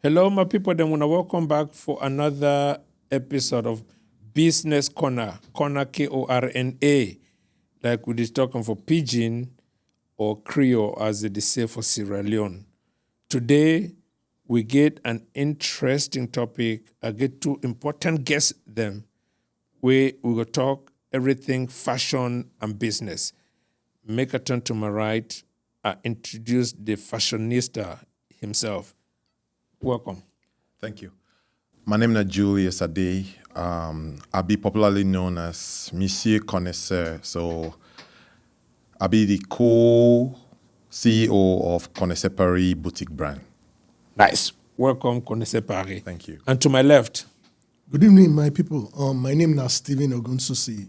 Hello, my people. Then wanna welcome back for another episode of Business Korna, Korna Korna, like we just talking for Pidgin or Creole, as they say for Sierra Leone. Today we get an interesting topic. I get two important guests. Them where we will talk everything fashion and business. Make a turn to my right. I introduce the fashionista himself. Welcome. Thank you. My name is Julius Ade. I'll be popularly known as Monsieur Connaisseur. So I'll be the co-CEO of Connaisseur Paris boutique brand. Nice. Welcome, Connaisseur Paris. Thank you. And to my left. Good evening, my people. My name is Stephen Ogunsusi.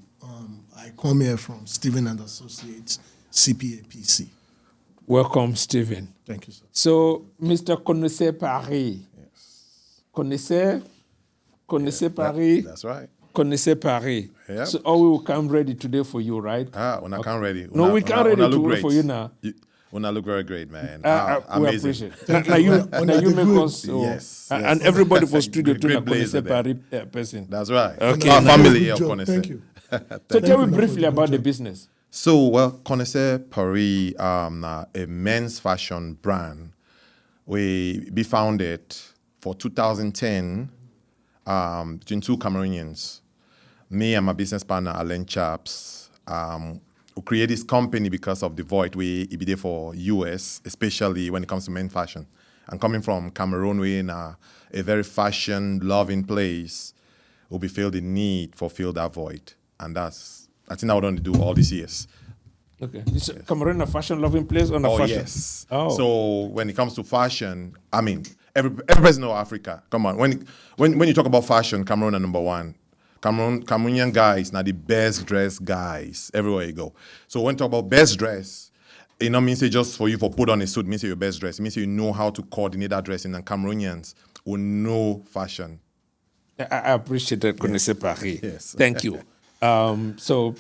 I come here from Stephen and Associates, CPA PC. Welcome, Stephen. Thank you, sir. So, Mr. Connaisseur Paris. Yes. Connaisseur Paris. That's right. Connaisseur Paris. Yep. So, all we will come ready today for you, right? When I can't ready. No, we can't ready to wait for you now. When I look very great, man. We amazing. appreciate it. Now you make us. Yes. And everybody for studio too, Great a Connaisseur blazer Paris person. That's right. Okay. Our family Good of job. Connaisseur. Thank you. So, tell me you. briefly Good about the job. business. So, well, Connaisseur Paris, a men's fashion brand, we be founded for 2010 between two Cameroonians. Me and my business partner, Alain Chaps, we created this company because of the void we be there for US, especially when it comes to men's fashion. And coming from Cameroon, we're in a very fashion-loving place, we feel the need for fill that void. And I think I want to do all these years. Okay. Is Cameroon a fashion-loving place or not fashion? Yes. Oh. So when it comes to fashion, I mean, everybody knows Africa. Come on. When you talk about fashion, Cameroon are number one. Cameroonian guys now the best dressed guys everywhere you go. So when you talk about best dress, it not means it just for you for put on a suit, means you're best dressed. It means you know how to coordinate that dressing, and Cameroonians will know fashion. I appreciate that, Connaisseur Paris. Yes. Thank you. So,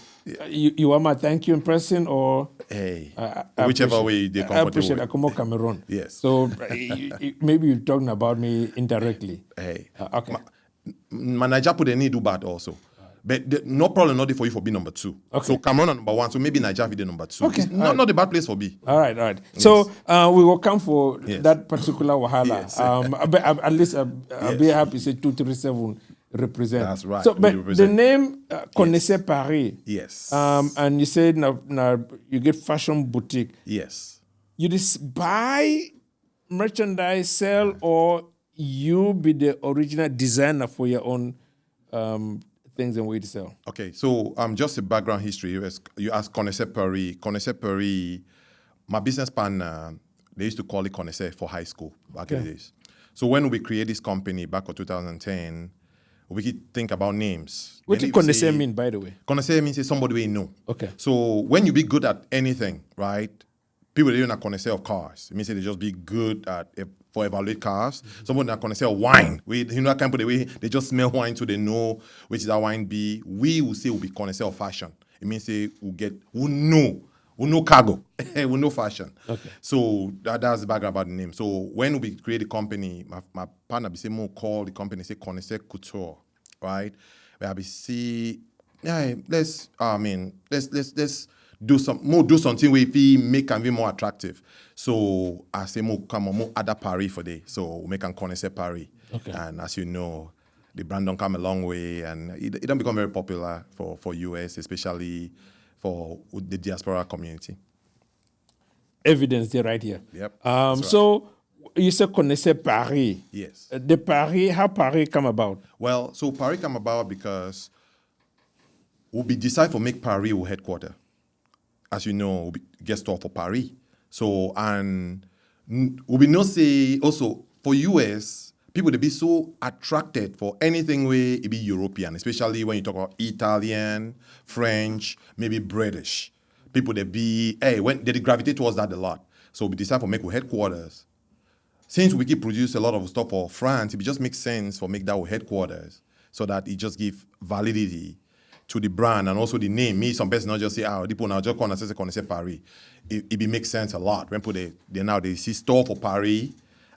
you want my thank you in person or? Hey, I whichever appreciate- way they're I comfortable appreciate with. I come out Cameroon. Yes. So, maybe you're talking about me indirectly. Hey, Okay. my Niger put any do bad also. But no problem, not there for you for be number two. Okay. So Cameroon are number one, so maybe Niger be the number two. Okay, It's all not, right. not a bad place for B. All right. So, we will come for Yes. that particular wahala. Yes. At least I'll be happy to say 237 represent. That's right, So, we but the represent. name Connaisseur Paris. Yes. And you said now you get fashion boutique. Yes. You just buy merchandise, sell, or you be the original designer for your own things and way to sell. Okay, so just a background history. You asked Connaisseur Paris. Connaisseur Paris, my business partner, they used to call it Connaisseur for high school back in the days. So when we created this company back in 2010, we could think about names. What Then does if Connaisseur say- mean, by the way? Connaisseur means it's somebody we know. Okay. So when you be good at anything, right? People that are not connoisseur of cars. It means they just be good at for evaluate cars. Someone that connoisseur of wine. I can't put the way they just smell wine so they know which is that wine be. We will say we'll be connoisseur of fashion. It means we know cargo, we know fashion. Okay. So that's the background about the name. So when we create the company, my partner be say more call the company say Connaisseur Couture, right? Where I be see, let's do something where we make and be more attractive. So I say more other Paris for day. So we make an Connaisseur Paris. Okay. And as you know, the brand don't come a long way, and it don't become very popular for US, especially for the diaspora community. Evidence there right here. Yep, that's right. So you said Connaisseur Paris. Yes. The Paris, how Paris come about? Well, so Paris come about because we decide to make Paris our headquarter. As you know, we get store for Paris. So, and we not say also for US, people they be so attracted for anything where it be European, especially when you talk about Italian, French, maybe British. People they be, when they gravitate towards that a lot. So we decide to make our headquarters. Since we keep produce a lot of stuff for France, it just makes sense for make that our headquarters so that it just give validity to the brand and also the name. Me, some person not just say, people now just Connaisseur Paris. It makes sense a lot when people they see store for Paris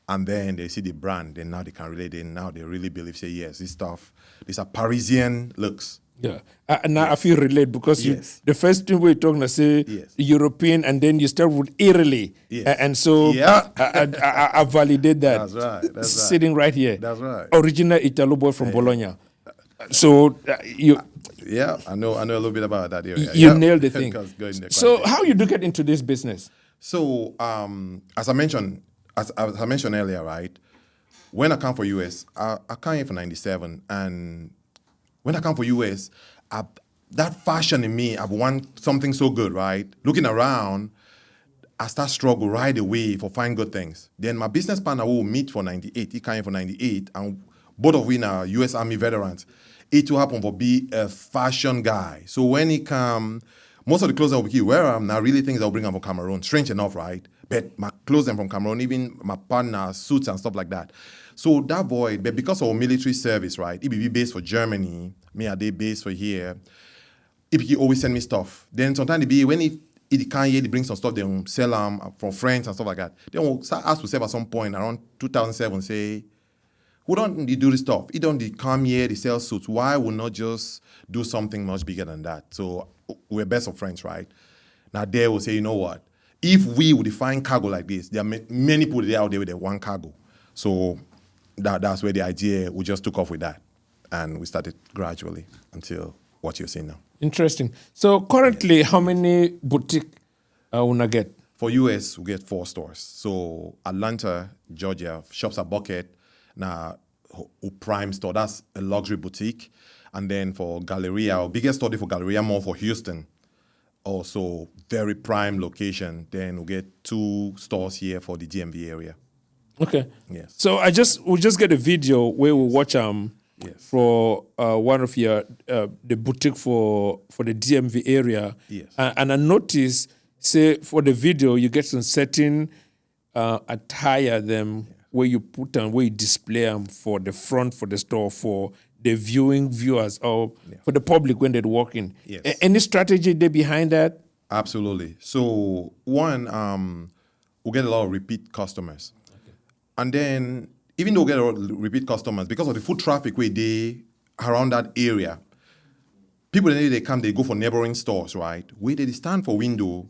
And then they see the brand, then now they can relate it. Now they really believe, say, yes, this stuff, these are Parisian looks. Yeah. Now I feel relate because Yes. the first thing we're talking to say Yes. European, and then you start with Italy. Yes. And so Yeah. I validate that. That's right. That's right. Sitting right here. That's right. Original Italo boy from Bologna. So you Yeah, I know a little bit about that area. you nailed the thing. Because going there So quite how you do get into this business? So, as I mentioned earlier, right? When I come for US, I came here for '97, and when I come for US, that fashion in me, I want something so good, right? Looking around, I start struggle right away for find good things. Then my business partner will meet for '98. He came here for '98, and both of we are US Army veterans. It will happen for be a fashion guy. So when he come, most of the clothes I will wear, I'm not really things I'll bring them from Cameroon. Strange enough, right? But my clothes are from Cameroon, even my partner, suits and stuff like that. So that void, but because of our military service, right? He be based for Germany, me are they based for here. He always send me stuff. Then sometimes it be when he can't hear, he brings some stuff, they will sell them from friends and stuff like that. Then we'll start ask to save at some point around 2007, say, who don't they do this stuff? He don't they come here, they sell suits. Why would not just do something much bigger than that? So we're best of friends, right? Now they will say, you know what? If we would define cargo like this, there are many people there out there with their one cargo. So that's where the idea, we just took off with that. And we started gradually until what you're seeing now. Interesting. So currently, how many boutique una get? For US, we get 4 stores. So Atlanta, Georgia, Shops at Bucket, now Prime store, that's a luxury boutique. And then for Galleria, our biggest store for Galleria Mall for Houston, also very prime location. Then we'll get 2 stores here for the DMV area. Okay. Yes. So we'll just get a video where we watch Yes. for one of your the boutique for the DMV area. Yes. And I noticed, say for the video you get some certain attire them where you put them, where you display them for the front for the store for the viewers or for the public when they're walking. Yes. Any strategy there behind that? Absolutely. So one, we'll get a lot of repeat customers. Okay. And then even though we get a lot of repeat customers, because of the foot traffic where they around that area, people they come, they go for neighboring stores, right? Where they stand for window,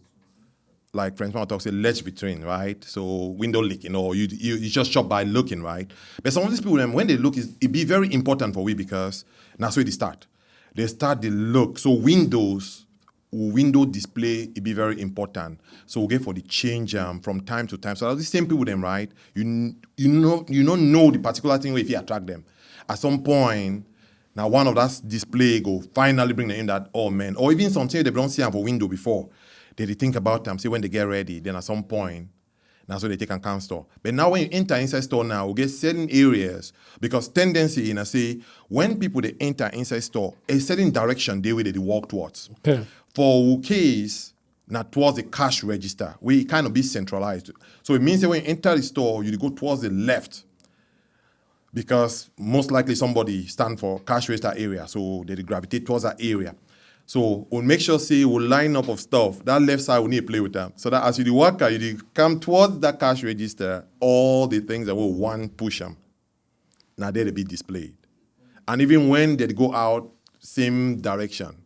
like French man talks, say ledge between, right? So window licking, or you just shop by looking, right? But some of these people, when they look, it be very important for we because that's where they start. They start the look. So window display, it be very important. So we get for the change from time to time. So the same people them, right? You don't know the particular thing where if you attract them. At some point, now one of that display go finally bring them in that, oh man, or even something they don't see them for window before. They think about them, see when they get ready, then at some point, that's where they take and come store. But now when you enter inside store now, we get certain areas, because tendency in say, when people they enter inside store, a certain direction they walk towards. Okay. For our case, not towards the cash register, we kind of be centralized. So it means that when you enter the store, you go towards the left, because most likely somebody stand for cash register area, so they gravitate towards that area. So we'll make sure, say, we'll line up of stuff. That left side, we need to play with them. So that as you walk out, you come towards that cash register, all the things that will one push them. Now they'll be displayed. And even when they go out, same direction.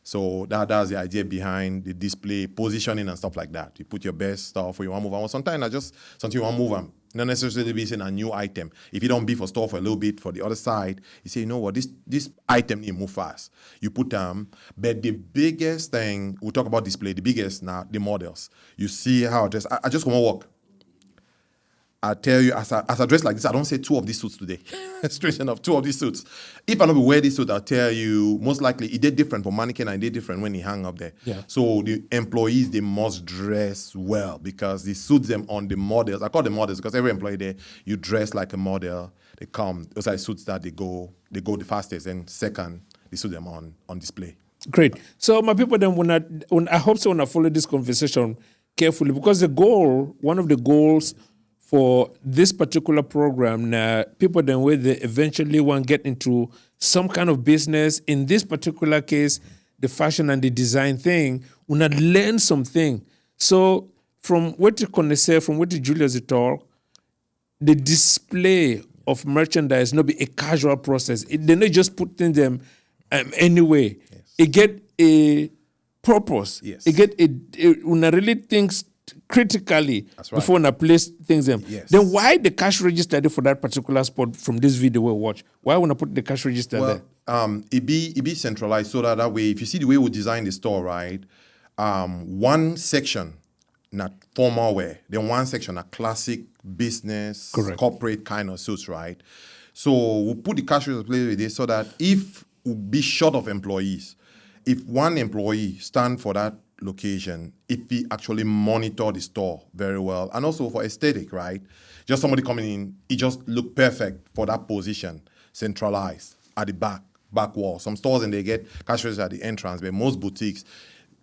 So that's the idea behind the display, positioning and stuff like that. You put your best stuff where you want to move on. Sometimes I just, something you want to move on. Not necessarily be saying a new item. If you don't be for store for a little bit for the other side, you say, you know what, this item need to move fast. You put them, but the biggest thing, we'll talk about display, the biggest now, the models. You see how I just want to walk. I tell you, as I dress like this, I don't say 2 of these suits today. Straight enough, 2 of these suits. If I don't wear this suit, I'll tell you, most likely, it did different for mannequin and it did different when he hang up there. Yeah. So the employees, they must dress well because it suits them on the models. I call them models because every employee there, you dress like a model. They come, those are suits that they go the fastest. And second, they suit them on display. Great. So my people then, I hope so when I follow this conversation carefully because one of the goals for this particular program, people then where they eventually want to get into some kind of business. In this particular case, the fashion and the design thing, we not learn something. So from what Connaisseur, from what Julius talk, the display of merchandise not be a casual process. They not just putting them anyway. Yes. It get a purpose. Yes. It get when I really thinks critically That's right. before I place things them. Yes. Then why the cash register there for that particular spot from this video we watch? Why wanna put the cash register there? It be centralized so that way, if you see the way we design the store, right? One section, not formal wear, then one section, a classic business, Correct. corporate kind of suits, right? So we'll put the cash register place with this so that if we be short of employees, if one employee stand for that location, if we actually monitor the store very well, and also for aesthetic, right? Just somebody coming in, it just look perfect for that position, centralized at the back wall. Some stores and they get cash register at the entrance, but most boutiques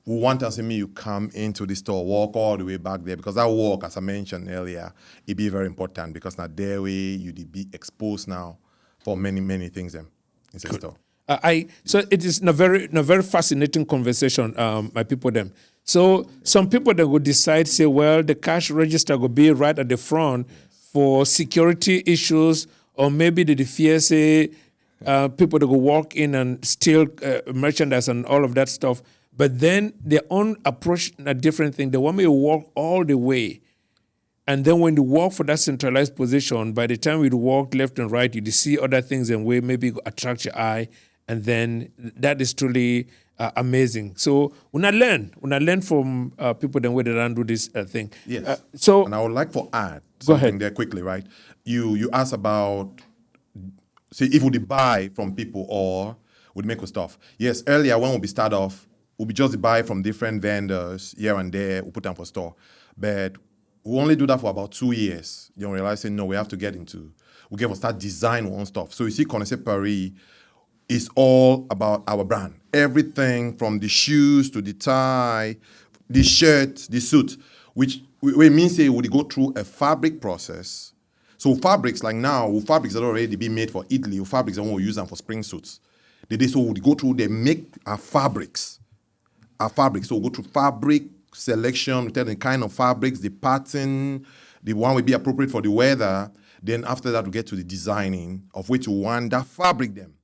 we want to see me you come into the store, walk all the way back there, because that walk, as I mentioned earlier, it be very important because now there way you be exposed now for many things in the store. So it is a very fascinating conversation, my people them. So some people that would decide, say, well, the cash register will be right at the front for security issues, or maybe the fear say people that will walk in and steal merchandise and all of that stuff. But then their own approach a different thing. They want me to walk all the way. And then when you walk for that centralized position, by the time you walk left and right, you see other things and way maybe attract your eye. And then that is truly amazing. So when I learn from people then where they don't do this thing. Yes. So and I would like to add go ahead. something there quickly, right? You asked about, say, if we buy from people or would make stuff. Yes, earlier when we start off, we'll be just buy from different vendors here and there, we'll put them for store. But we only do that for about 2 years. You don't realize, no, we have to get into, we get to start design one stuff. So you see Connaisseur Paris is all about our brand. Everything from the shoes to the tie, the shirt, the suit, which we means say we go through a fabric process. So fabrics, like now, fabrics that already be made for Italy, fabrics that we use them for spring suits. So we go through, they make our fabrics. So we'll go through fabric selection, tell the kind of fabrics, the pattern, the one will be appropriate for the weather. Then after that, we get to the designing of which we want that fabric them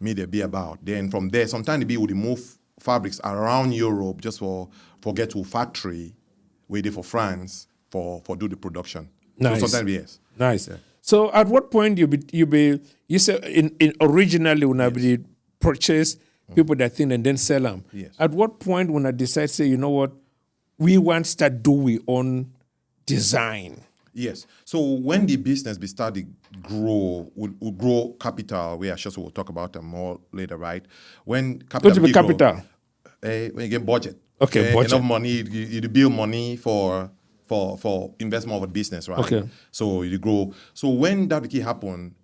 may they be about. Then from there, sometimes we would move fabrics around Europe just for get to a factory, waiting for France for do the production. Nice. So sometimes yes. Nice. Yeah. So at what point you said in originally when I be purchase people that think and then sell them. Yes. At what point when I decide, say, you know what, we want to start doing own design? Yes. So when the business be started grow, will grow capital, we are sure we'll talk about them more later, right? When capital What to be capital? When you get budget. Okay, budget. Enough money, you build money for investment of a business, right? Okay. So you grow. So when that can happen,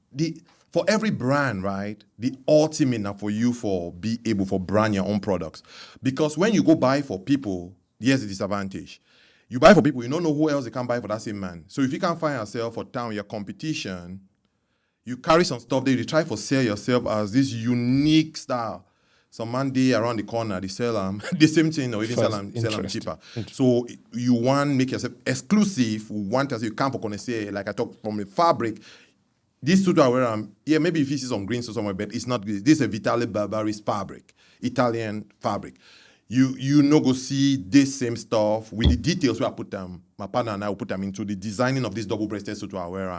for every brand, right, the ultimate now for you for be able for brand your own products. Because when you go buy for people, here's the disadvantage. You buy for people, you don't know who else they can buy for that same man. So if you can't find yourself for town, your competition, you carry some stuff there, you try for sell yourself as this unique style. Some man day around the corner, they sell them the same thing or even sell them cheaper. So you want to make yourself exclusive, want to say you come for Connaisseur, like I talk from the fabric. This suit I wear, maybe if you see some greens or somewhere, but it's not good. This is a Vitale Barbaris fabric, Italian fabric. You no go see this same stuff with the details where I put them. My partner and I will put them into the designing of this double-breasted suit I wear.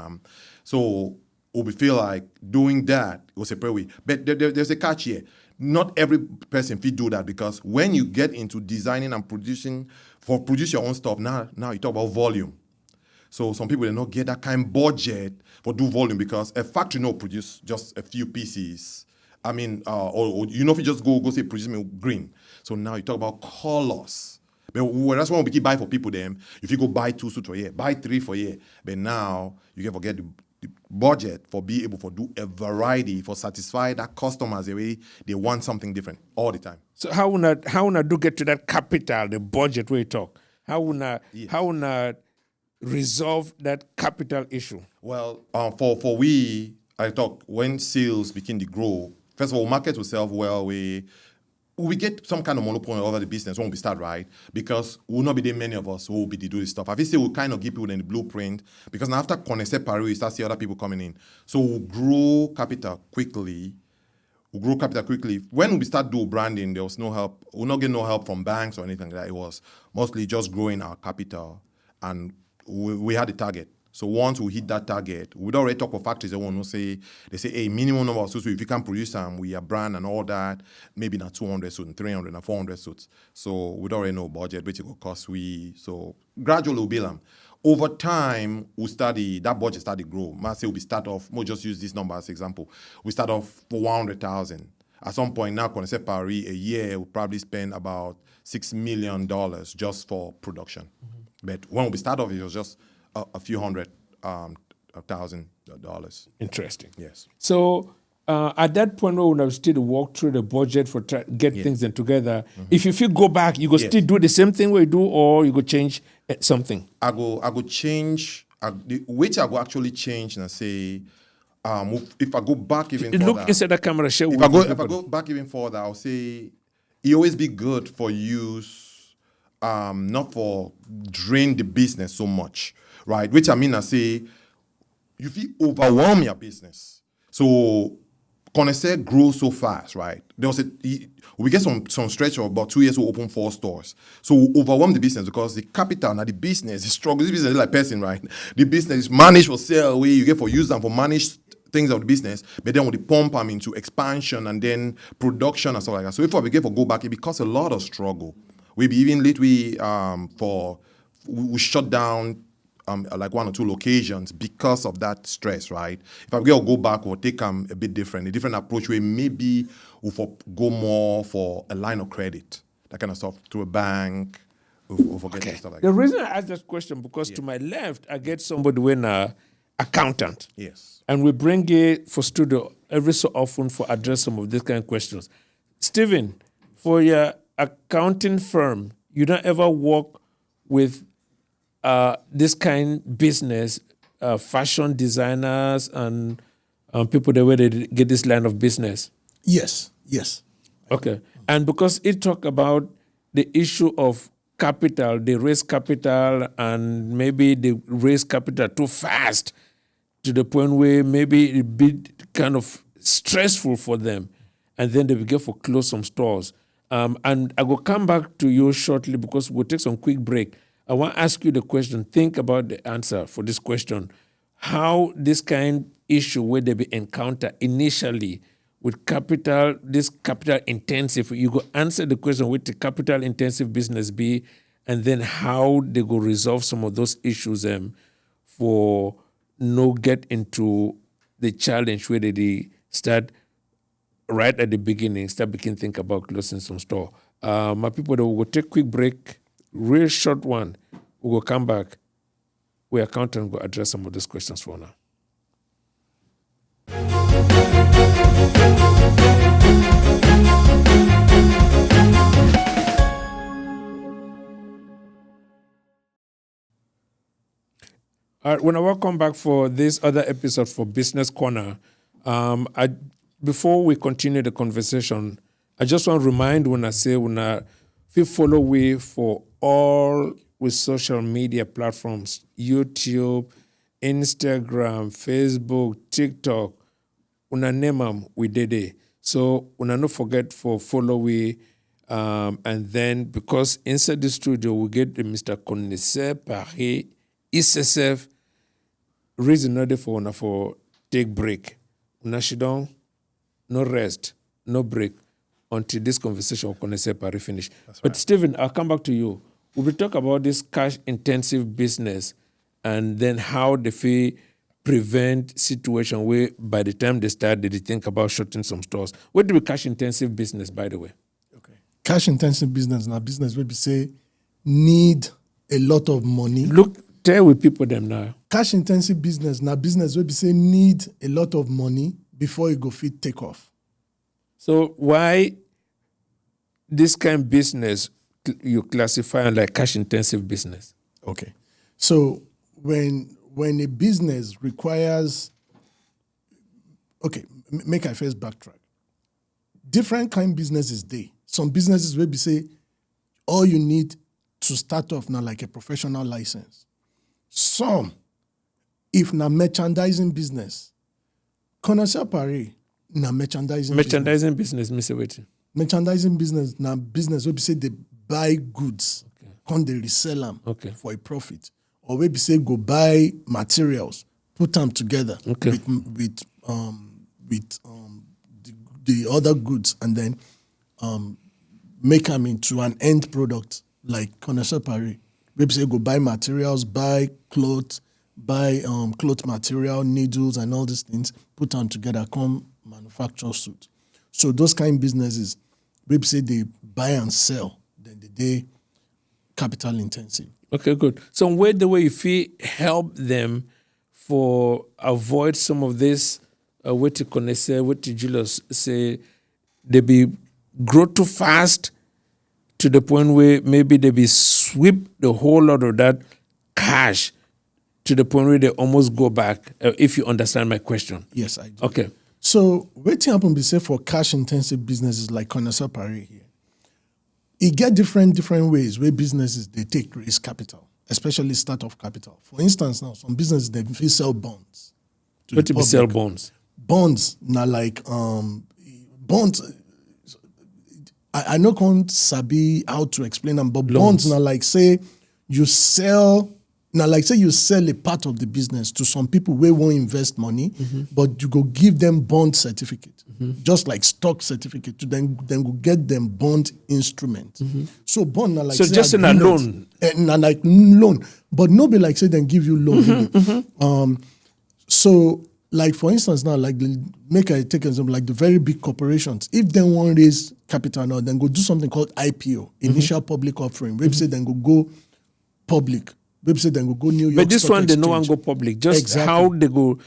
So we feel like doing that was a separate way. But there's a catch here. Not every person fit do that because when you get into designing and produce your own stuff, now you talk about volume. So some people, they not get that kind of budget for do volume because a factory no produce just a few pieces. I mean, or you know if you just go say produce me green. So now you talk about colors. But that's why we keep buy for people them. If you go buy 2 suits for a year, buy 3 for a year. But now you can forget the budget for be able to do a variety for satisfy that customers the way they want something different all the time. So how una do get to that capital, the budget we talk? How una resolve that capital issue? Well, for we, I talk when sales begin to grow. First of all, market will sell well. we get some kind of monopoly over the business when we start, right? Because will not be there many of us who will be to do this stuff. I say we'll kind of give people the blueprint because now after Connaisseur Paris, we start seeing other people coming in. So we'll grow capital quickly. When we start doing branding, there was no help. We'll not get no help from banks or anything like that. It was mostly just growing our capital, and we had a target. So once we hit that target, we don't already talk of factories. They say, hey, minimum number of suits. If you can produce them, we are brand and all that. Maybe not 200 suits, and 300 and 400 suits. So we don't already know budget, which it will cost. So gradually we'll build them. Over time, that budget started to grow. I say we start off, we'll just use this number as example. We start off for 100,000. At some point now, Connaisseur Paris, a year, we'll probably spend about $6 million just for production. Mm-hmm. But when we start off, it was just a few $100,000. Interesting. Yes. So at that point, we would have still walk through the budget for get things in together. Mm-hmm. If you go back, you go still do the same thing we do, or you go change something. I go change. Which I go actually change and say, if I go back even further. Look inside the camera. Share if I go back even further, I'll say it always be good for use, not for drain the business so much. Right, which I mean, I say, you feel overwhelm your business. So, Connaisseur grows so fast, right? We get some stretch of about 2 years to open 4 stores. So, we overwhelm the business because the capital and the business is struggle. This business is like person, right? The business is managed for sale, where you get for use and for manage things of the business, but then when they pump them into expansion and then production and stuff like that. So, if we get for go back, it becomes a lot of struggle. We be even late. We shut down. Like 1 or 2 locations because of that stress, right? If I go back, we'll take a bit different, a different approach where maybe we'll go more for a line of credit, that kind of stuff, through a bank, we'll forget stuff like that. The reason I asked that question, because to my left, I get somebody with an accountant. Yes. And we bring it for studio every so often for address some of these kind of questions. Stephen, for your accounting firm, you don't ever work with this kind of business, fashion designers and people that way they get this line of business? Yes. Okay. And because it talk about the issue of capital, they raise capital and maybe they raise capital too fast to the point where maybe it be kind of stressful for them. And then they begin to close some stores. And I will come back to you shortly because we'll take some quick break. I want to ask you the question. Think about the answer for this question. How this kind of issue where they be encountered initially with capital, this capital intensive, you go answer the question with the capital intensive business be, and then how they go resolve some of those issues for no get into the challenge where they start right at the beginning, begin think about closing some store. My people, they will take a quick break. Real short one. We will come back. We accountant will address some of those questions for now. All right, when I welcome back for this other episode for Business Korna, before we continue the conversation, I just want to remind when I say if you follow we for all with social media platforms, YouTube, Instagram, Facebook, TikTok, una name them, we did it. So una not forget for follow we, and then because inside the studio we get the Mr. Connaisseur Paris, ICSF, reason not for una for take break. Una shidon, no rest, no break until this conversation with Connaisseur Paris finish. But right. Stephen, I'll come back to you. We will talk about this cash-intensive business and then how they prevent situation where by the time they start, they think about shutting some stores. What do we cash-intensive business, by the way? Okay. Cash-intensive business, now business where we say need a lot of money. Look, tell with people them now. Cash-intensive business, now business where we say need a lot of money before you go fit take off. So why this kind of business you classify like cash-intensive business? Okay. So when a business requires, make I first backtrack. Different kind of business is there. some businesses will be say, all you need to start off now like a professional license. Some, if na merchandising business, Connaisseur Paris, na merchandising business, Mr. Weti. Merchandising business, na business where we say they buy goods, come they resell them for a profit. Or where we say go buy materials, put them together with the other goods, and then make them into an end product like Connaisseur Paris. Where we say go buy materials, buy clothes, buy cloth material, needles, and all these things, put them together, come manufacture suit. So those kind of businesses, we say they buy and sell, then they capital intensive. Okay, good. So where the way if we help them for avoid some of this, what to Connaisseur, what to Julius say, they be grow too fast to the point where maybe they be sweep the whole lot of that cash to the point where they almost go back, if you understand my question. Yes, I do. Okay. So what happen be say for cash intensive businesses like Connaisseur Paris here, it get different ways where businesses they take raise capital, especially start-off capital. For instance, now some businesses they sell bonds. What do you sell bonds? Bonds now like bonds. I no can't sabi how to explain them, but bonds now like say you sell. Now, like say you sell a part of the business to some people who won't invest money, but you go give them bond certificate, just like stock certificate, to then go get them bond instrument. So bond now like so say just in a loan, now like loan, but no be like say then give you loan. So like for instance now like make I take example like the very big corporations, if they want to raise capital now, then go do something called IPO, initial public offering. Maybe say then go public. Website then go New York. But this Stock one, Exchange. they no one go public. Just how they go,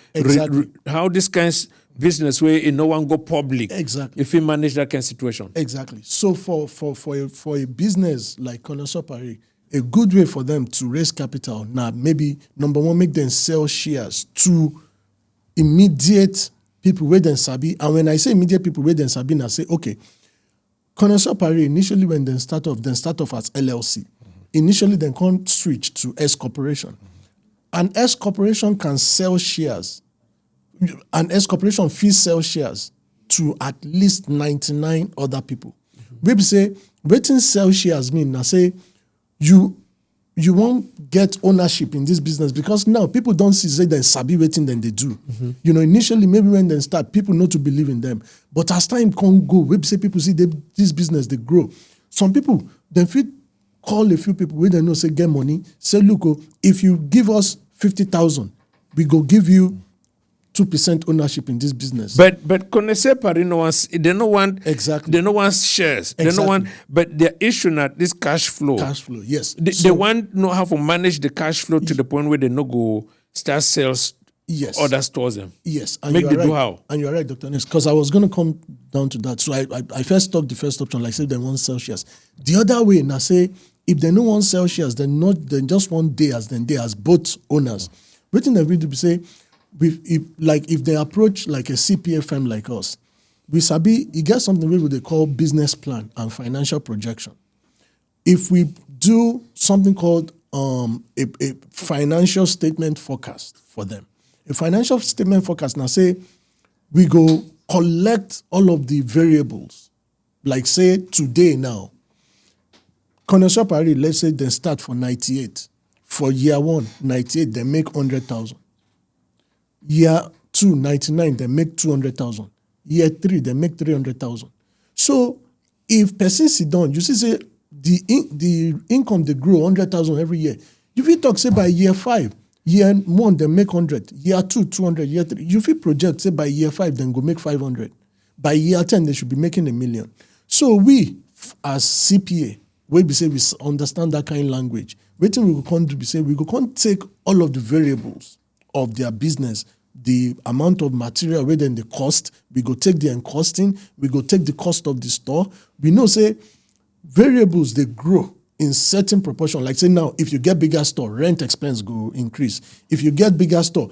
how this kind of business where no one go public. Exactly. If you manage that kind of situation. Exactly. So for a business like Connaisseur Paris, a good way for them to raise capital now, maybe number one, make them sell shares to immediate people where then sabi. And when I say immediate people where then sabi, I say okay, Connaisseur Paris initially when they start off as LLC. Initially, then can't switch to S corporation. An S corporation can sell shares. An S corporation fees sell shares to at least 99 other people. We say, waiting sell shares mean, now say, you won't get ownership in this business because now people don't see say they sabi waiting than they do. You know, initially, maybe when they start, people know to believe in them. But as time can't go, we say people see this business, they grow. Some people, then feel call a few people we don't know, say get money, say, look, if you give us 50,000, we go give you 2% ownership in this business. But Connaisseur Paris no wants, they don't want exactly. They don't want shares. Exactly. They don't want, but their issue not this cash flow. Cash flow, yes. They want to know how to manage the cash flow to the point where they no go start sales. Yes. Other stores them. Yes. And make the right. do how. And you're right, Dr. Ness, because I was going to come down to that. So I first took the first option, like say they want sell shares. The other way, now say, if they don't want sell shares, then just want they as both owners. What in the video we say, if they approach like a CPA firm like us, we sabi you get something what they call business plan and financial projection. If we do something called a financial statement forecast for them, a financial statement forecast now say we go collect all of the variables, like say today now. Connaisseur Paris, let's say they start for 98. For year one, 98, they make 100,000. Year two, 99, they make 200,000. Year three, they make 300,000. So if person sit down, you see say the income they grow 100,000 every year. If you talk say by year 5, year 1 they make 100, year 2 200, year 3. You fit project say by year 5 then go make 500. By year 10 they should be making $1 million. So we as CPA, we say we understand that kind of language. Waiting we go come do be say we go come take all of the variables of their business, the amount of material where then the cost, we go take the costing, we go take the cost of the store. We know say variables they grow in certain proportion. Like say now, if you get bigger store, rent expense go increase. If you get bigger store,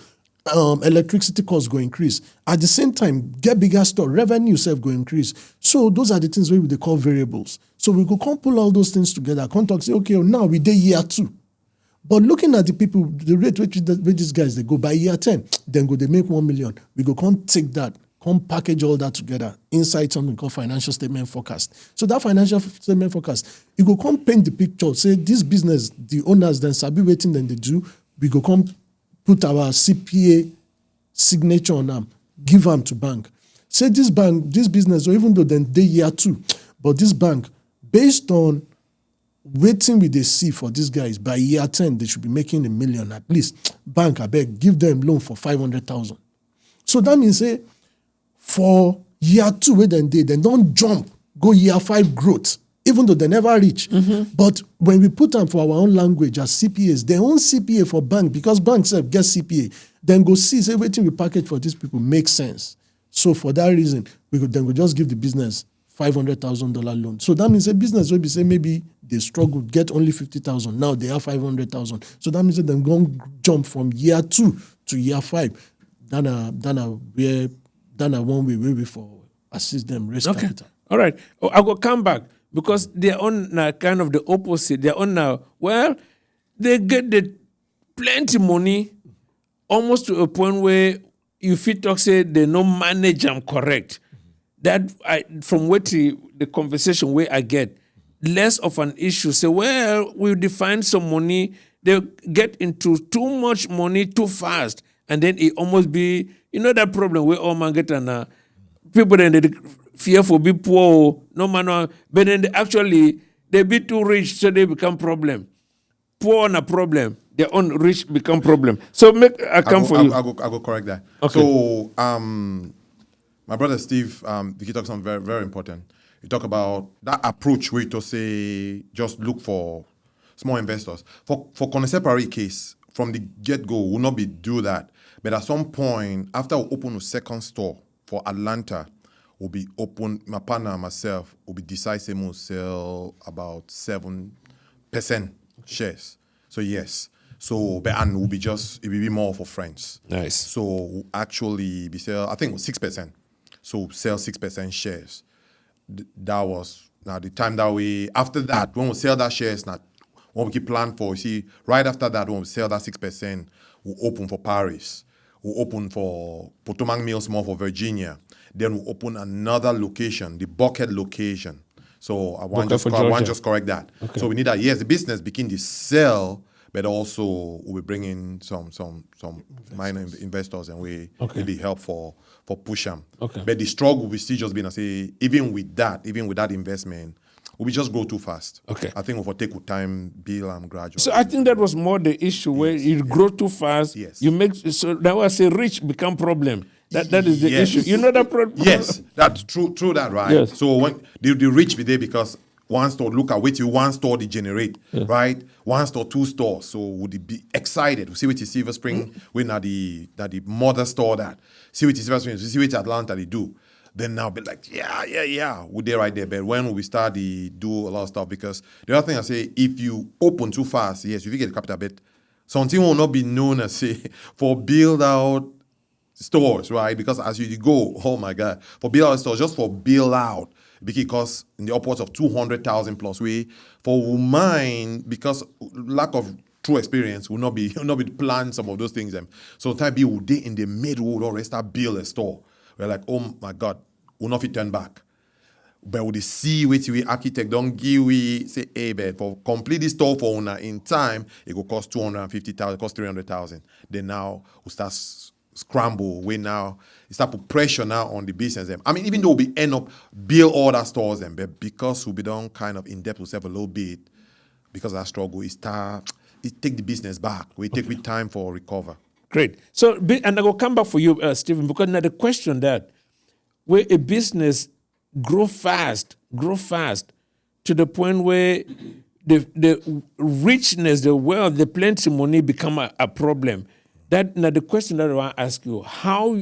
electricity costs go increase. At the same time, get bigger store, revenue self go increase. So those are the things where they call variables. So we go come pull all those things together, come talk, say, okay, now we day year 2. But looking at the people, the rate which these guys, they go by year 10, then go they make 1 million. We go come take that, come package all that together inside something called financial statement forecast. So that financial statement forecast, you go come paint the picture, say this business, the owners then sabi waiting, then they do, we go come put our CPA signature on them, give them to bank. Say this bank, this business, or even though then they year 2, but this bank, based on waiting with they see for these guys, by year 10, they should be making 1 million at least. Bank, I beg, give them loan for 500,000. So that means, say, for year 2, where then they don't jump, go year 5 growth, even though they never reach. But when we put them for our own language as CPAs, their own CPA for bank, because banks get CPA, then go see, say, waiting we package for these people makes sense. So for that reason, we just give the business $500,000 loan. So that means a business will be say maybe they struggle, get only 50,000. Now they have 500,000. So that means that they're going to jump from year 2 to year 5. Then one way for assist them raise capital. All right. I will come back because they're on kind of the opposite. They're on now. Well, they get the plenty money almost to a point where you feel talk say they no manage them correct. That from weti, the conversation where I get, less of an issue. Say, well, we define some money. They get into too much money too fast. And then it almost be, that problem where all man get and people then they fear for be poor, no man, but then they be too rich, so they become problem. Poor on a problem, their own rich become problem. So I go correct that. Okay. So my brother Steve, he talks something very, very important. You talk about that approach where you say just look for small investors. For Connaisseur Paris case, from the get-go, will not be do that. But at some point, after we open a second store for Atlanta, we'll be open, my partner and myself will be decisive to sell about 7% shares. So yes. So, and we'll be it will be more for friends. Nice. So we'll actually be sell, I think 6%. So sell 6% shares. That was now the time that after that, when we sell that shares, now when we keep plan for, right after that, when we sell that 6%, we'll open for Paris. We'll open for Potomac Mills more for Virginia. Then we'll open another location, the Buckhead location. So I want just correct that. Okay. So we need that. Yes, the business begin to sell, but also we'll be bringing some minor investors and we really help for push them. Okay. But the struggle we still just been, I say, even with that investment, we just go too fast. Okay. I think we'll take time, build gradually. So I think that was more the issue where you grow too fast. Yes. You make so that was a rich become problem. That is the issue. You know that problem. Yes, that's true that, right? Yes. So when the rich be there because one store, look at what you one store they generate, right? One store, 2 stores. So would it be excited? We see what Silver Spring, when the mother store that. See what Silver Spring, see what Atlanta they do. Then now be like, yeah, we're there right there. But when we start to do a lot of stuff, because the other thing I say, if you open too fast, yes, if you get the capital bit, something will not be known as say for build out stores, right? Because as you go, oh my God, for build out stores, just for build out, because in the upwards of 200,000 plus way for mine, because lack of true experience will not be plan some of those things. So time be would they in the middle or start build a store. We're like, oh my God, we'll not fit turn back. But would they see which we architect don't give we say, hey, but for complete this store for owner in time, it will cost 250,000, cost 300,000. Then now we start scramble. We now start put pressure now on the business. I mean, even though we end up build all that stores, but because we be done kind of in depth ourselves a little bit, because of that struggle, it take the business back. We take with time for recover. Great. So, and I will come back for you, Stephen, because now the question that where a business grow fast to the point where the richness, the wealth, the plenty money become a problem. That now the question that I want to ask you, how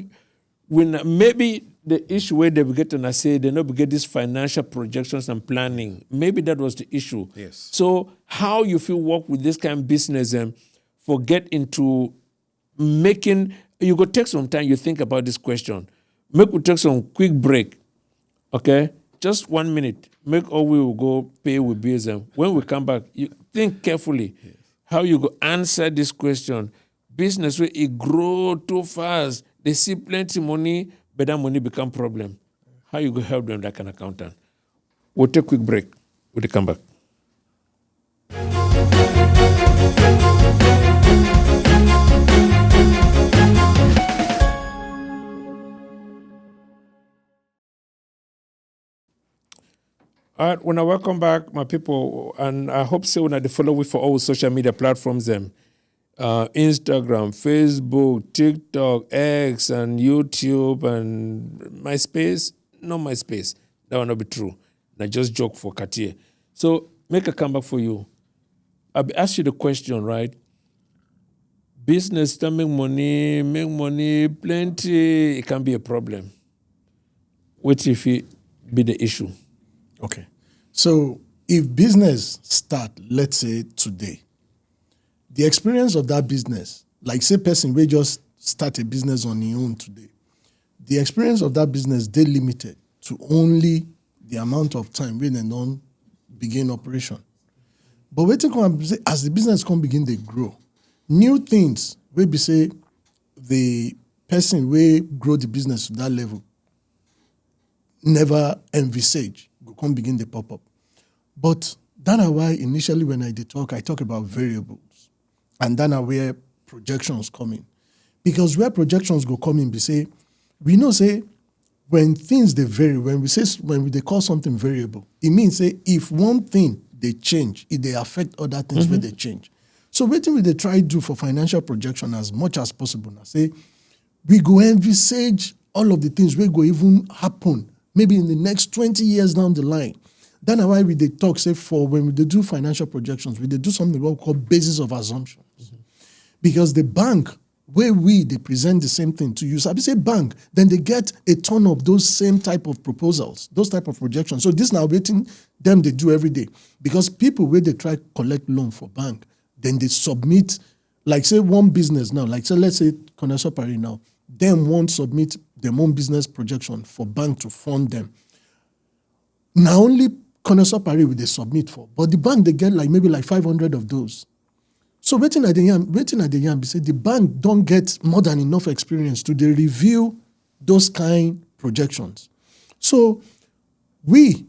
when maybe the issue where they get and I say they not get these financial projections and planning, maybe that was the issue. Yes. So how you feel work with this kind of business and for get into making You go take some time, you think about this question. Make we take some quick break, okay? Just 1 minute. Make all we will go pay with bills. And when we come back, you think carefully how you go answer this question. Business where it grow too fast, they see plenty money, but that money become problem. How you go help them like an accountant? We'll take a quick break. We'll come back. All right, when I welcome back, my people, and I hope so when they follow me for all social media platforms, Instagram, Facebook, TikTok, X, and YouTube, and MySpace. No MySpace. That will not be true. I just joke for Cartier. So make a comeback for you. I'll ask you the question, right? Business to make money, plenty, it can be a problem. What if it be the issue? Okay. So if business start, let's say today, the experience of that business, like say person will just start a business on his own today, the experience of that business, they limited to only the amount of time when they don't begin operation. But as the business can begin, they grow. New things will be say the person will grow the business to that level never envisage go come begin to pop up. But that's why initially when I talk about variables, and that's where projections come in. Because where projections go come in, we know when things they vary, when they call something variable, it means if one thing they change, it they affect other things where they change. So what they try to do for financial projection as much as possible now, we go envisage all of the things will go even happen maybe in the next 20 years down the line. That's why we talk, when we do financial projections, we do something what we call basis of assumptions. Because the bank, where they present the same thing to you, so I say bank, then they get a ton of those same type of proposals, those type of projections. So this now waiting them they do every day. Because people where they try collect loan for bank, then they submit, like say one business now, like say let's say Connaisseur Paris now, them won't submit their own business projection for bank to fund them. Now only Connaisseur Paris will they submit for, but the bank they get maybe 500 of those. So waiting at the end, the bank don't get more than enough experience to they review those kind projections. So when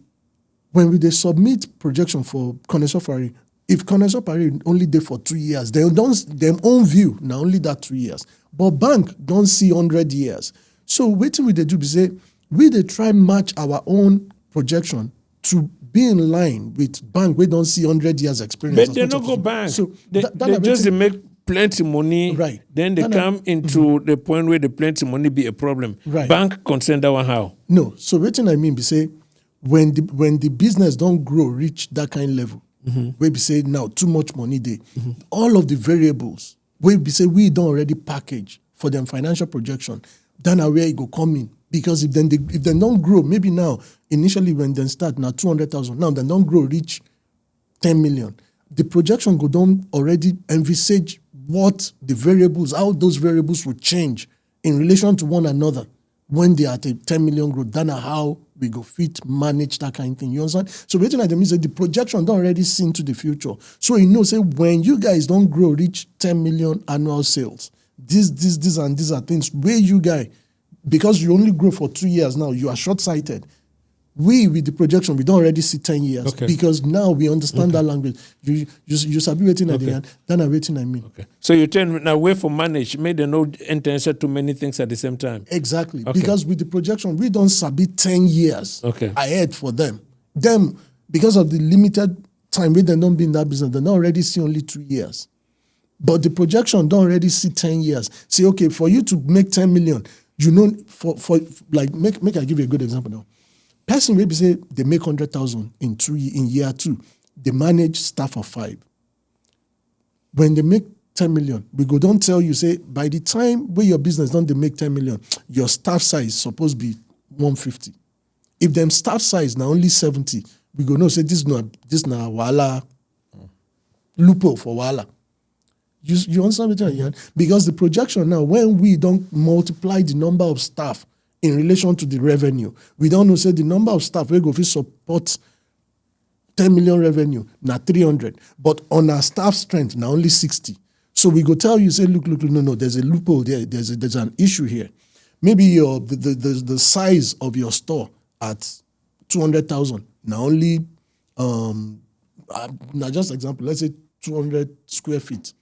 they submit projection for Connaisseur Paris, if Connaisseur Paris only there for 2 years, they don't their own view now only that 2 years. But bank don't see 100 years. So waiting we they do they try match our own projection to be in line with bank. We don't see 100 years experience. But they don't go bank. So they just make plenty money. Right. Then they come into the point where the plenty money be a problem. Right. Bank concern that one how? No. So what I mean when the business don't grow reach that kind of level, where we say now too much money there, all of the variables where we don't already package for them financial projection, then where it go come in. Because if they don't grow, maybe now, initially when they start, now 200,000, now they don't grow, reach 10 million. The projection go down already envisage what the variables, how those variables will change in relation to one another when they are at a 10 million growth. Then how we go fit manage that kind of thing. You understand? So waiting at the means that the projection don't already see into the future. So you know, when you guys don't grow, reach 10 million annual sales, these are things where you guys, because you only grow for 2 years now, you are short-sighted. With the projection, we don't already see 10 years because now we understand that language. You sabi waiting at the end, then I waiting I mean. Okay. So you turn now way for manage, made them no intention to many things at the same time. Exactly. Because with the projection, we don't sabi 10 years ahead for them. Them, because of the limited time we don't be in that business, they don't already see only 2 years. But the projection don't already see 10 years. Say, okay, for you to make 10 million, you know, for like make I give you a good example now. Person maybe say they make 100,000 in year 2, they manage staff of 5. When they make 10 million, we go don't tell you say by the time where your business don't they make 10 million, your staff size supposed to be 150. If them staff size now only 70, we go no say this na wala loophole for wala. You understand what I'm saying? Because the projection now, when we don't multiply the number of staff in relation to the revenue, we don't know, say, the number of staff we go to support 10 million revenue, now 300. But on our staff strength, now only 60. So we go tell you, say, look, no, there's a loophole there. There's an issue here. Maybe the size of your store at 200,000, now only, now just example, let's say 200 square feet.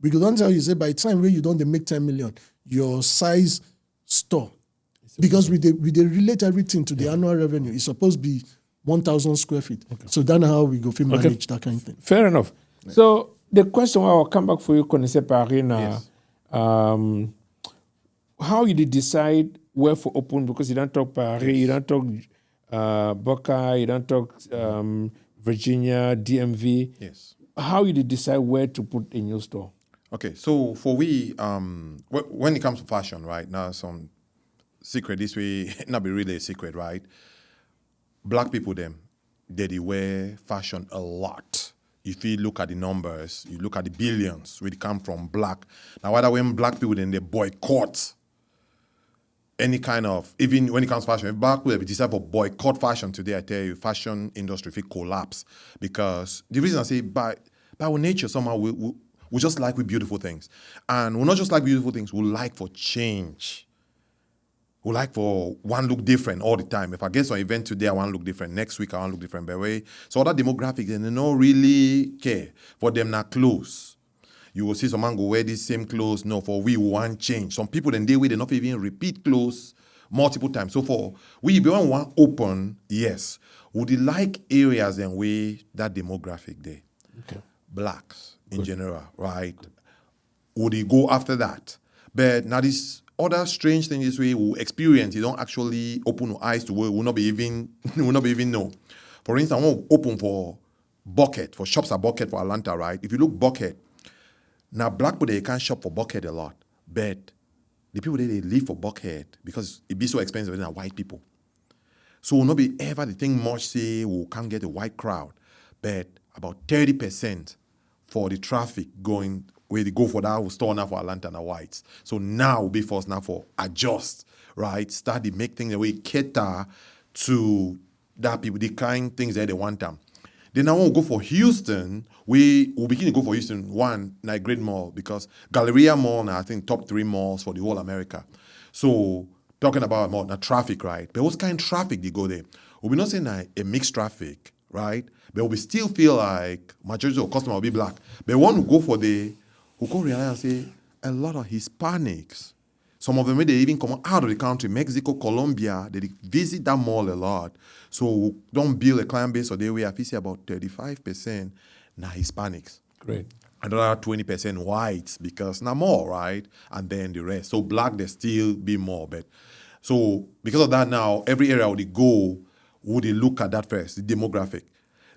We could don't tell you, say, by the time where you don't make 10 million, your size store, because we relate everything to the annual revenue. It's supposed to be 1,000 square feet. Okay. So that's how we go manage that kind of thing. Fair enough. Yeah. So the question I'll come back for you, Connaisseur Paris now. Yes. How you did decide where for open? Because you don't talk Paris, yes. You don't talk Boca, you don't talk Virginia, DMV. Yes. How you did decide where to put a new store? Okay, so for we, when it comes to fashion, right, now some secret, this way, not be really a secret, right? Black people, they wear fashion a lot. If you look at the numbers, you look at the billions, where they come from black. Now, whether when black people, then they boycott any kind of, even when it comes to fashion, if black people decide for boycott fashion today, I tell you, fashion industry will collapse. Because the reason I say, by our nature, somehow we just like with beautiful things. And we're not just like beautiful things, we like for change. We like for one look different all the time. If I get some event today, I want to look different. Next week, I want to look different. By the way, so other demographics, they don't really care. For them, not clothes. You will see someone go wear these same clothes. No, for we want change. Some people, then they not even repeat clothes multiple times. So for we, if you want open, yes. Would you like areas and way that demographic there? Okay. Blacks in general, right? Would you go after that? But now this other strange thing this way we experience, you don't actually open your eyes to where will not be even know. For instance, I want to open for Bucket, for shops at Bucket for Atlanta, right? If you look Bucket, now black people they can't shop for Bucket a lot, but the people they live for Bucket because it be so expensive than white people. So will not be ever the thing much say we can't get a white crowd, but about 30% for the traffic going where they go for that store now for Atlanta and whites. So now will be forced now for adjust, right? Start to make things the way cater to that people, the kind things that they want them. Then I want to go for Houston. We will begin to go for Houston, one, like great mall, because Galleria Mall now I think top 3 malls for the whole America. So talking about more now traffic, right? But what kind of traffic they go there? We'll be not saying a mixed traffic, right? But we still feel like majority of customers will be black. But one who go for the who go realize say a lot of Hispanics, some of them they even come out of the country, Mexico, Colombia, they visit that mall a lot. So we don't build a client base, so they we have to say about 35% now Hispanics. Great. Another 20% whites because now more, right? And then the rest. So black they still be more. But so because of that now, every area would they go, would they look at that first, the demographic.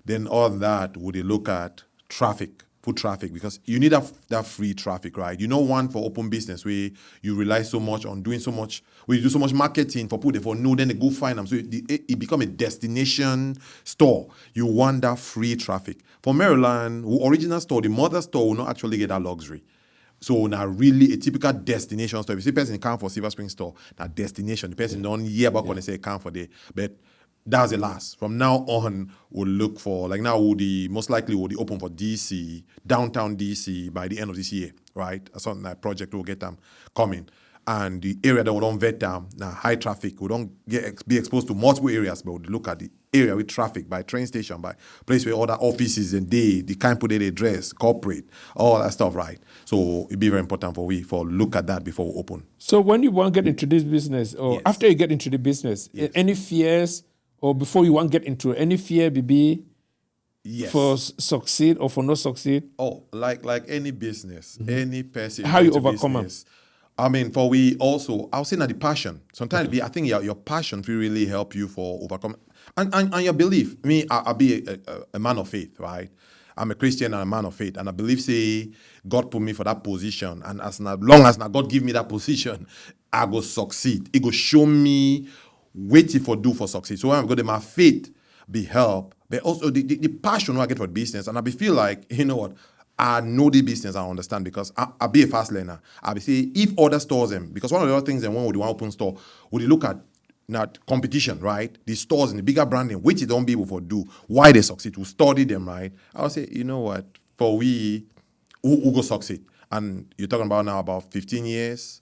Then on that, would they look at traffic, foot traffic, because you need that free traffic, right? You know, one for open business where you rely so much on doing so much, where you do so much marketing for people, for no, then they go find them. So it become a destination store. You want that free traffic. For Maryland, who original store, the mother store will not actually get that luxury. So now really a typical destination store. If you see a person come for Silver Spring store, that destination, the person don't hear about when they say come for there. But that's the last. From now on, we'll look for, like now, most likely will be open for DC, downtown DC by the end of this year, right? Something like project will get them coming. And the area that we don't vet them, now high traffic, we don't be exposed to multiple areas, but we'll look at the area with traffic, by train station, by place where other offices and the kind people they dress, corporate, all that stuff, right? So it'd be very important for look at that before we open. So when you want to get into this business, or Yes. after you get into the business, Yes. any fears, or before you want to get into any fear, BB, Yes. for succeed or for not succeed? Oh, like any business, any person. How you into overcome business, I mean, for we also, I'll say that the passion. Sometimes I think your passion will really help you for overcome. And your belief. I'll be a man of faith, right? I'm a Christian and a man of faith. And I believe, say, God put me for that position. And as long as God give me that position, I go succeed. It go show me waiting for do for succeed. So when I'm going to my faith be help, but also the passion I get for business. And I feel like, you know what, I know the business, I understand, because I be a fast learner. I be say, if other stores them, because one of the other things, and when we want open store, we look at not competition, right? The stores in the bigger branding, which they don't be able to do, why they succeed, we study them, right? I'll say, you know what, for we, who go succeed? And you're talking about now about 15 years,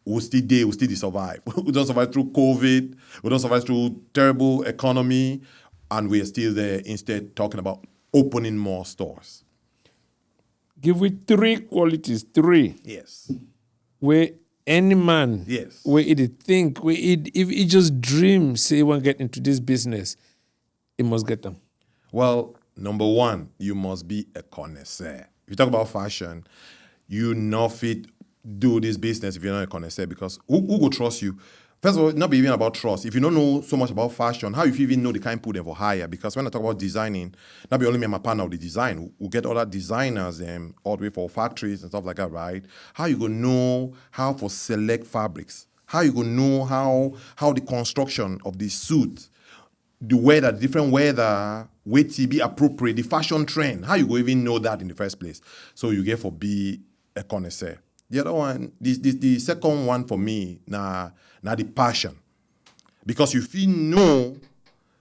we still survive. We don't survive through COVID, we don't survive through terrible economy, and we are still there instead talking about opening more stores. Give me 3 qualities, 3. Yes. Where any man, Yes. where he think, where if he just dreams, say he want to get into this business, he must get them. Well, number 1, you must be a connoisseur. If you talk about fashion, you not fit do this business if you're not a connoisseur, because who will trust you? First of all, not be even about trust. If you don't know so much about fashion, how you even know the kind put them for hire? Because when I talk about designing, not be only me and my partner of the design. We'll get other designers all the way for factories and stuff like that, right? How you gonna know how to select fabrics? How you gonna know how the construction of the suit, the weather, the different weather, weti be appropriate, the fashion trend. How you go even know that in the first place? So you get for be a connoisseur. The other one, the second one for me, now the passion. Because if you know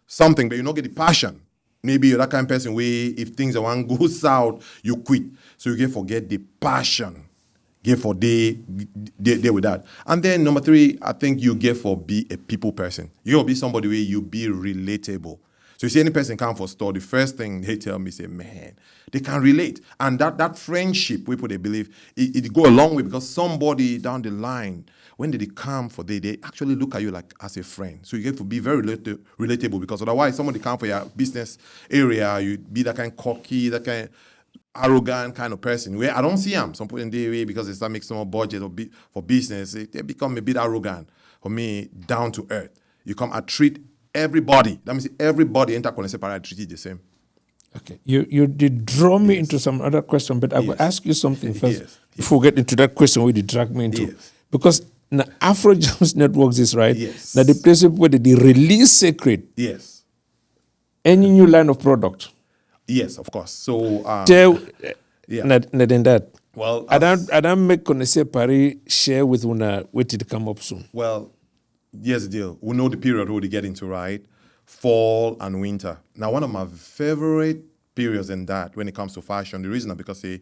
something, but you don't get the passion, maybe you're that kind of person where if things are one go south, you quit. So you get forget the passion. Get for day with that. And then number 3, I think you get for be a people person. You'll be somebody where you be relatable. So you see any person come for store, the first thing they tell me, say, man, they can relate. And that friendship, people, they believe, it go a long way, because somebody down the line, when they come for they actually look at you like as a friend. So you get to be very relatable, because otherwise somebody come for your business area, you be that kind of cocky, that kind of arrogant kind of person. Where I don't see them. Some people in the way, because they start making some more budget for business, they become a bit arrogant. For me, down to earth. You come, I treat everybody. That means everybody enter Connaisseur, I treat it the same. Okay. You did draw me into some other question, but I will ask you something first. Yes. Before we get into that question, where you drag me into. Yes. Because now AfroJamz Networks is right. Yes. Now the place where they release secret. Yes. Any new line of product. Yes, of course. So Tell yeah. not than that. Well, I don't make Connaisseur Paris share with una wait to come up soon. Well, here's the deal. We know the period we get into, right? Fall and winter. Now, one of my favorite periods in that when it comes to fashion, the reason is because it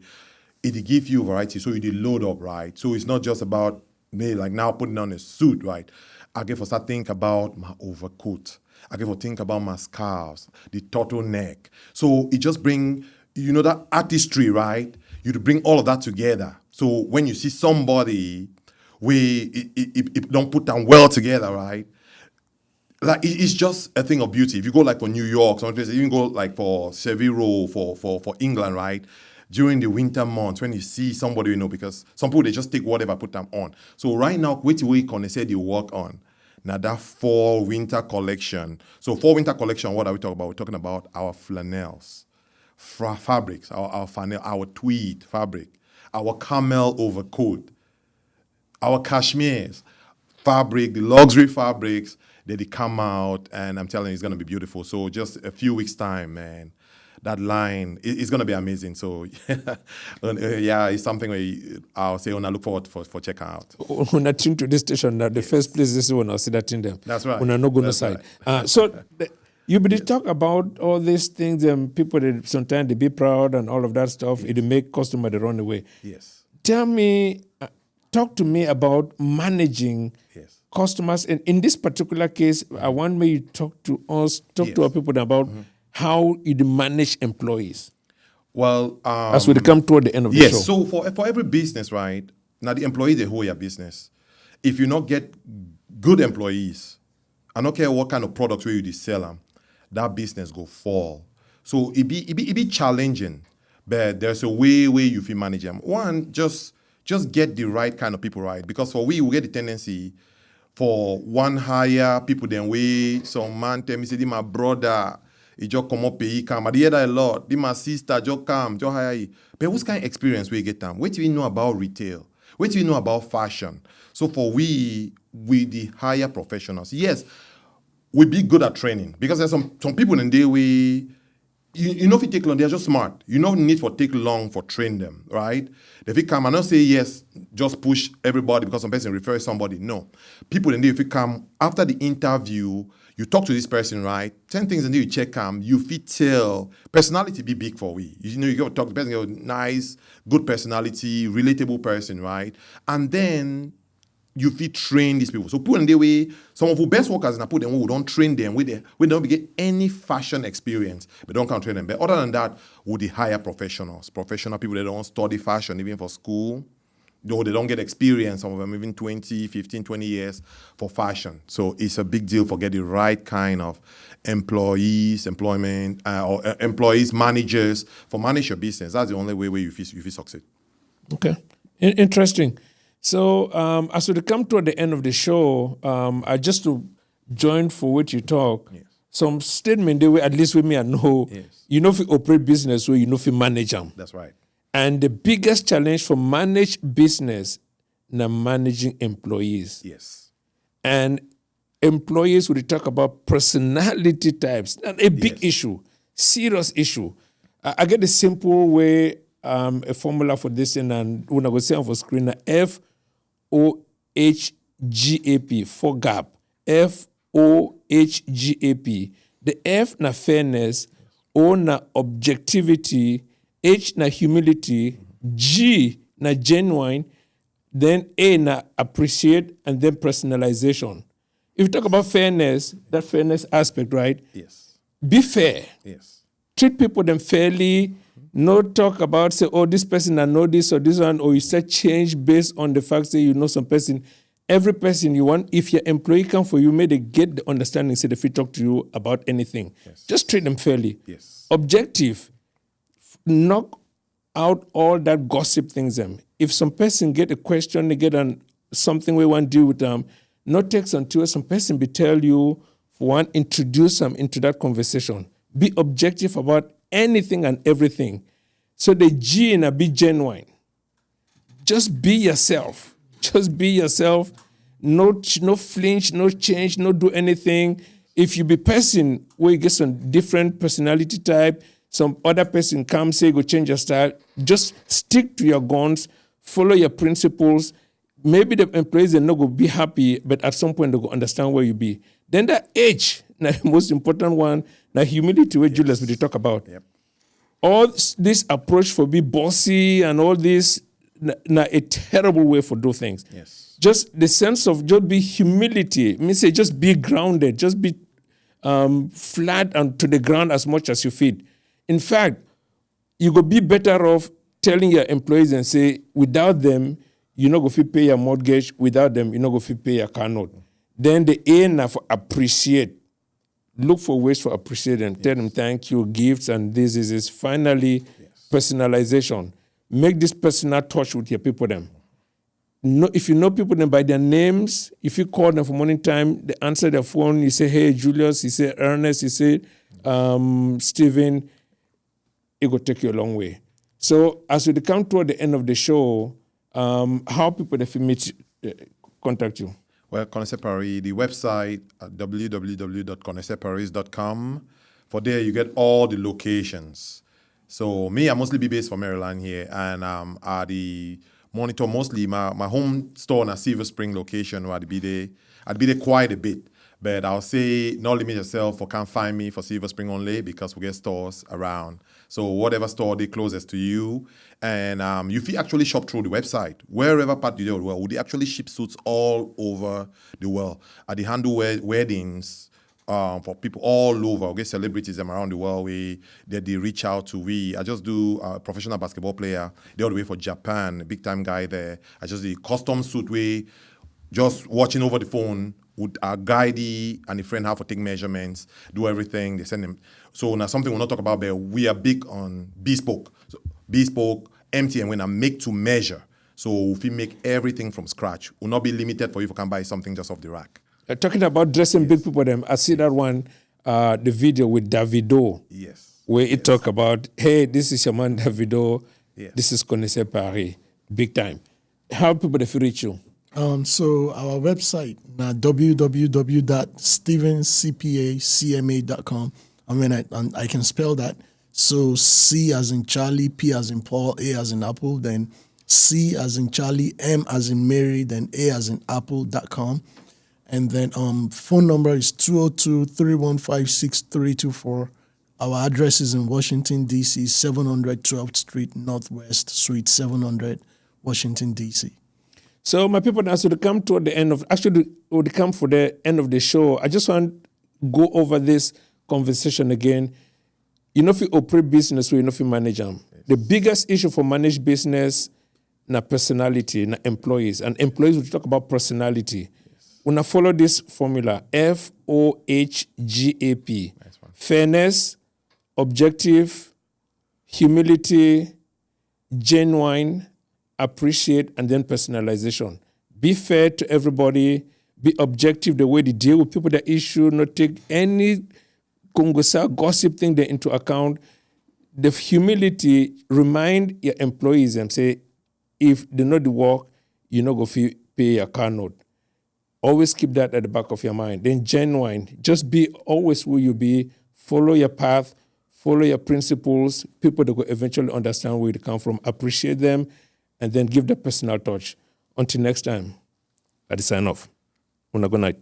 gives you variety, so you load up, right? So it's not just about me like now putting on a suit, right? I get for start think about my overcoat. I get for think about my scarves, the turtleneck. So it just bring, that artistry, right? You to bring all of that together. So when you see somebody it don't put them well together, right? Like it's just a thing of beauty. If you go like for New York, some places, even go like for Seville, for England, right? During the winter months, when you see somebody, because some people, they just take whatever, put them on. So right now, which way Connaisseur they work on? Now that fall winter collection. So fall winter collection, what are we talking about? We're talking about our flannels, fabrics, our flannel, our tweed fabric, our camel overcoat, our cashmeres, fabric, the luxury fabrics, they come out, and I'm telling you, it's going to be beautiful. So just a few weeks' time, man, that line is going to be amazing. So yeah, it's something where I'll say when I look forward for check out. When I tune to this station, the first place this is when I'll see that in them. That's right. When I'm not going to side. Right. You be talk about all these things, and people that sometimes they be proud and all of that stuff. It make customer they run away. Yes. Tell me, talk to me about managing customers. And in this particular case, I want me to talk to our people about how you manage employees. Well, as we come toward the end of the show. Yes. So for every business, right? Now the employee they hold your business. If you not get good employees, I don't care what kind of products where you sell them, that business go fall. So it be challenging, but there's a way you feel manage them. One, just get the right kind of people, right? Because we get the tendency for one hire people, then some man tell me, say, my brother, he just come up, he come. I hear that a lot. My sister just come, just hire. But what kind of experience we get them? What do we know about retail? What do we know about fashion? So for we the higher professionals, yes, we be good at training. Because there's some people in there you know if you take long, they're just smart. You don't need for take long for train them, right? If you come and not say yes, just push everybody because some person refers somebody. No. People in there, if you come after the interview, you talk to this person, right? 10 things and then you check them, you fit tell personality be big for we. You know, you got to talk to the person, you got nice, good personality, relatable person, right? And then you fit train these people. So put in the way, some of the best workers and put them who don't train them we don't get any fashion experience, but don't count train them. But other than that, would the hire professionals, professional people that don't study fashion even for school, though they don't get experience, some of them even 20, 15, 20 years for fashion. So it's a big deal for getting the right kind of employees, employment, or employees, managers, for manage your business. That's the only way where you feel succeed. Okay, interesting. So as we come to the end of the show, I just to join for what you talk, some statement they way, at least with me I know, you know if you operate business where you know if you manage them. That's right. And the biggest challenge for managed business na managing employees. Yes. And employees, we talk about personality types, and a big issue, serious issue. I get a simple way, a formula for this, and when I go say on for screen, FOHGAP, for gap, FOHGAP. The F na fairness, O na objectivity, H na humility, G na genuine, then A na appreciate, and then personalization. If you talk about fairness, that fairness aspect, right? Yes. Be fair. Yes. Treat people them fairly. No talk about say, oh, this person I know this or this one, or you set change based on the fact that you know some person. Every person you want, if your employee come for you, may they get the understanding, say if they talk to you about anything. Yes. Just treat them fairly. Yes. Objective. Knock out all that gossip things them. If some person get a question, they get on something we want to deal with them, not takes until some person be tell you, for one, introduce them into that conversation. Be objective about anything and everything. So the G and be genuine. Just be yourself. Just be yourself. No flinch, no change, no do anything. If you be person where you get some different personality type, some other person comes, say, go change your style, just stick to your guns, follow your principles. Maybe the employees are not going to be happy, but at some point they'll go understand where you be. Then the H, the most important one, the humility, where Julius will talk about. Yep. All this approach for be bossy and all this, a terrible way for do things. Yes. Just the sense of just be humility. I mean, say just be grounded, just be flat and to the ground as much as you feed. In fact, you go be better off telling your employees and say, without them, you're not going to pay your mortgage. Without them, you're not going to pay your car note. Then the A now for appreciate. Look for ways for appreciate them. Tell them thank you, gifts, and this is finally personalization. Make this personal touch with your people them. No, if you know people them by their names, if you call them for morning time, they answer their phone, you say, hey, Julius, you say Ernest, you say Stephen, it will take you a long way. So as we come toward the end of the show, how people if you meet contact you? Well, Connaisseur Paris, the website at www.connaisseurparis.com. For there, you get all the locations. So me, I mostly be based from Maryland here, and I the monitor mostly my home store in a Silver Spring location where I'd be there quite a bit. But I'll say, not limit yourself or can't find me for Silver Spring only because we get stores around. So whatever store they closest to you, and you can actually shop through the website. Wherever part of the world, they actually ship suits all over the world. At the handle weddings for people all over, we get celebrities them around the world that they reach out to. I just do a professional basketball player, the other way for Japan, a big time guy there. I just do a custom suit way, just watching over the phone. Would our guidey and a friend have to take measurements, do everything, they send them. So now something we'll not talk about, but we are big on bespoke. So bespoke, empty, and when I make to measure. So if we make everything from scratch, will not be limited for you if you can buy something just off the rack. Talking about dressing big people, them I see that one, the video with Davido. Yes. Where it talk about, hey, this is your man Davido, this is Connaisseur Paris, big time. How people if you reach you? So our website now www.stevencpacma.com. I mean, I can spell that So C as in Charlie, P as in Paul, A as in Apple, then C as in Charlie, M as in Mary, then A as in Apple.com. And then phone number is 202-315-6324. Our address is in Washington, D.C., 700 12th Street Northwest, Suite 700, Washington, D.C. So my people, as we come to the end of, actually, we come for the end of the show. I just want to go over this conversation again. You know, if you operate business, you know, if you manage them. Yes. The biggest issue for managed business, na personality, na employees. And employees, we talk about personality. Yes. When I follow this formula, FOHGAP, nice. Fairness, objective, humility, genuine, appreciate, and then personalization. Be fair to everybody. Be objective the way they deal with people that issue, not take any kongosa gossip thing there into account. The humility, remind your employees and say, if they know the work, you know go pay your car note. Always keep that at the back of your mind. Then genuine, just be always who you be. Follow your path, follow your principles. People that will eventually understand where you come from, appreciate them, and then give the personal touch. Until next time, I sign off. Good night.